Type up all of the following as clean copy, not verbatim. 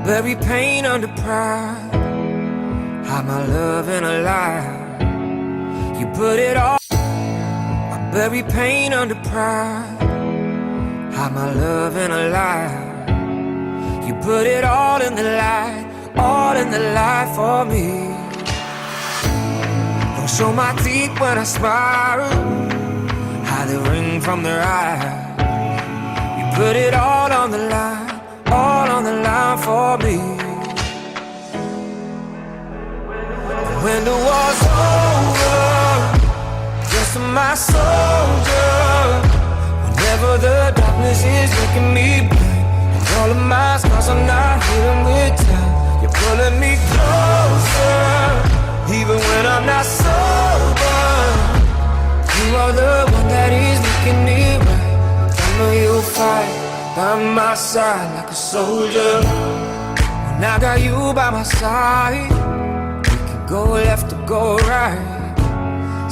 bury pain under pride, hide my love in a lie. You put it all. I bury pain under pride, hide my love in a lie. You put it all in the light, all in the light for me. Don't show my teeth when I smile, hide the ring from their eye. You put it all on the line, all on the line for me. When the war's over, just my soldier. Whenever the darkness is making me blind, and all of my scars are not healing with time, you're pulling me closer. Even when I'm not sober, you are the one that is making me right. I know you'll fight by my side like a soldier. When I got you by my side, we can go left or go right.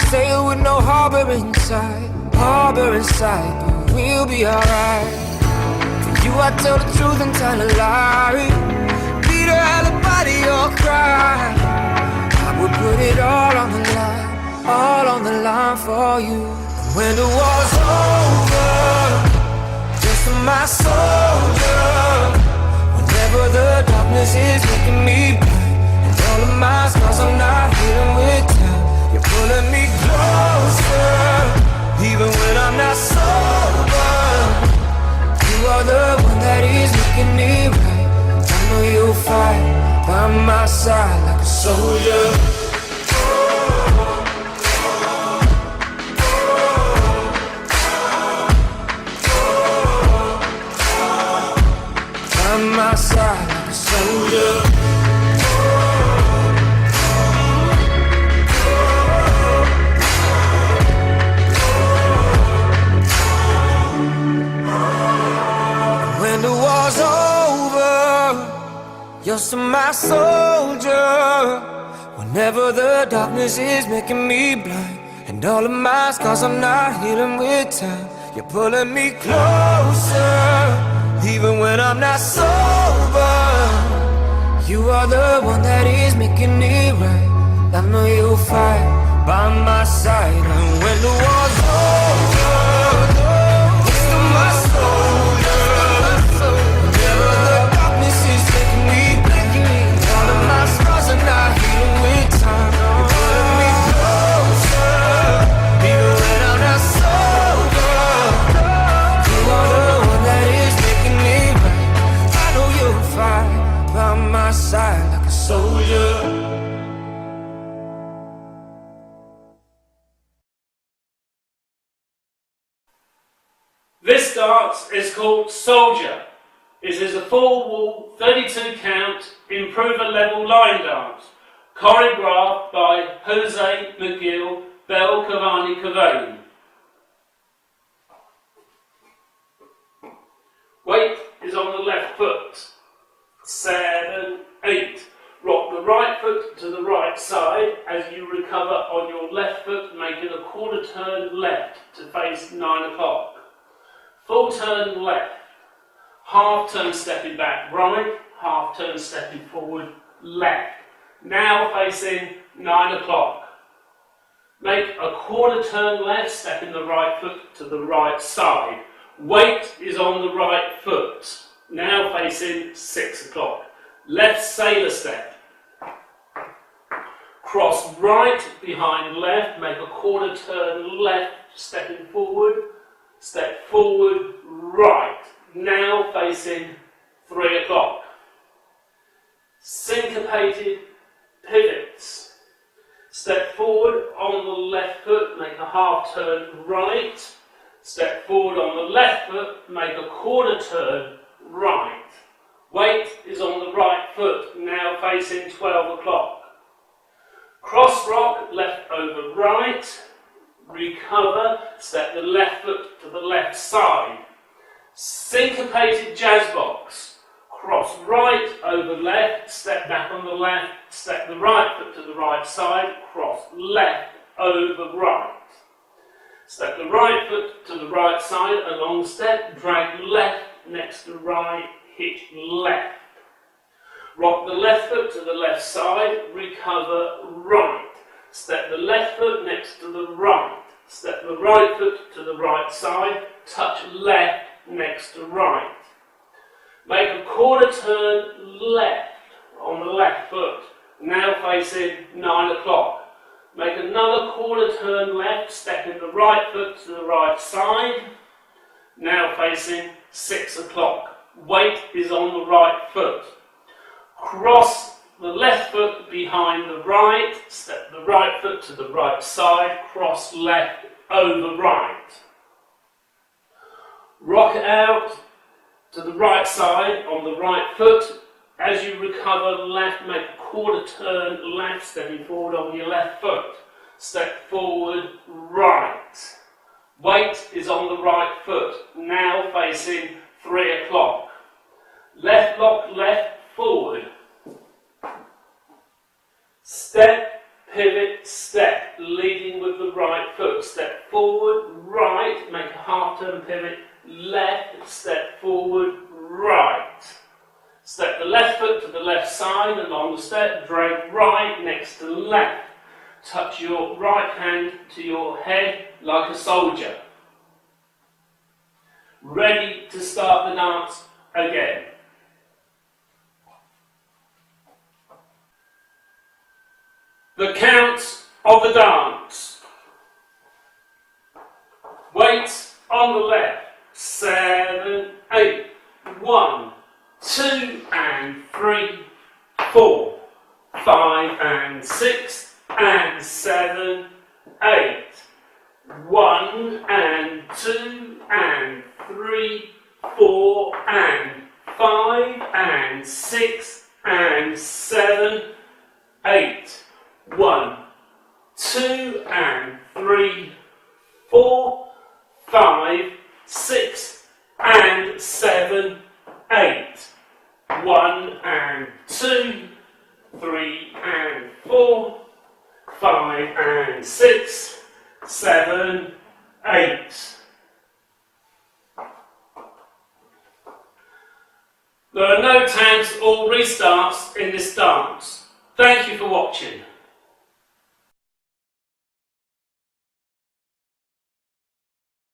Say it with no harbor inside, but we'll be alright. For you I tell the truth and tell a lie, beat her alibi or cry. I would put it all on the line, all on the line for you. When the war's over, just my soldier. Whenever the darkness is making me blind, and all of my scars are not healing with time, you're pulling me closer. Even when I'm not sober, you are the one that is making me right. I know you'll fight by my side like a soldier. By my side like a soldier. When the war's over, you're still my soldier. Whenever the darkness is making me blind, and all of my scars are not healing with time, you're pulling me closer. Even when I'm not sober, you are the one that is making me right. I know you'll fight by my side. And when the war's over, you're still my soldier. Whenever the darkness is taking me back, all of my scars are not healing with time. You're pulling me closer. Even when I'm not sober, you are the one that is making me right. I know you'll fight by my side like a soldier. This dance is called Soldier. It is a full wall, 32 count, improver level line dance, choreographed by José, Miguel, Belloque, Vane. Weight is on the left foot. 7, 8. Rock the right foot to the right side as you recover on your left foot, making a quarter turn left to face 9 o'clock. Full turn left. Half turn stepping back right, half turn stepping forward left. Now facing 9 o'clock. Make a quarter turn left, stepping the right foot to the right side. Weight is on the right foot. Now facing 6 o'clock. Left sailor step. Cross right behind left, make a quarter turn left, stepping forward. Step forward, right. Now facing 3 o'clock. Syncopated pivots. Step forward on the left foot, make a half turn right. Step forward on the left foot, make a quarter turn right. Weight is on the right foot, now facing 12 o'clock. Cross rock, left over right. Recover, step the left foot to the left side. Syncopated jazz box. Cross right over left, step back on the left, step the right foot to the right side, cross left over right. Step the right foot to the right side, a long step, drag left next to right, hitch left. Rock the left foot to the left side, recover right. Step the left foot next to the right. Step the right foot to the right side, touch left next to right. Make a quarter turn left on the left foot, now facing 9 o'clock. Make another quarter turn left, stepping the right foot to the right side, now facing 6 o'clock. Weight is on the right foot. Cross the left foot behind the right, step the right foot to the right side, cross left over right. Rock it out to the right side on the right foot. As you recover left, make a quarter turn left, stepping forward on your left foot. Step forward right. Weight is on the right foot, now facing 3 o'clock. Left lock left forward. Step, pivot, step, leading with the right foot. Step forward, right, make a half turn pivot, left, step forward, right. Step the left foot to the left side along the step, drag right next to left. Touch your right hand to your head like a soldier. Ready to start the dance again. The count of the dance. Weights on the left. 7, 8. 1, 2 and 3, 4, 5 and 6 and 7, 8. 1 and 2 and 3, 4 and 5 and 6 and 7, 8. 1, 2 and 3, 4, 5, 6 and 7, 8. 1 and 2, 3 and 4, 5 and 6, 7, 8. There are no tags or restarts in this dance. Thank you for watching.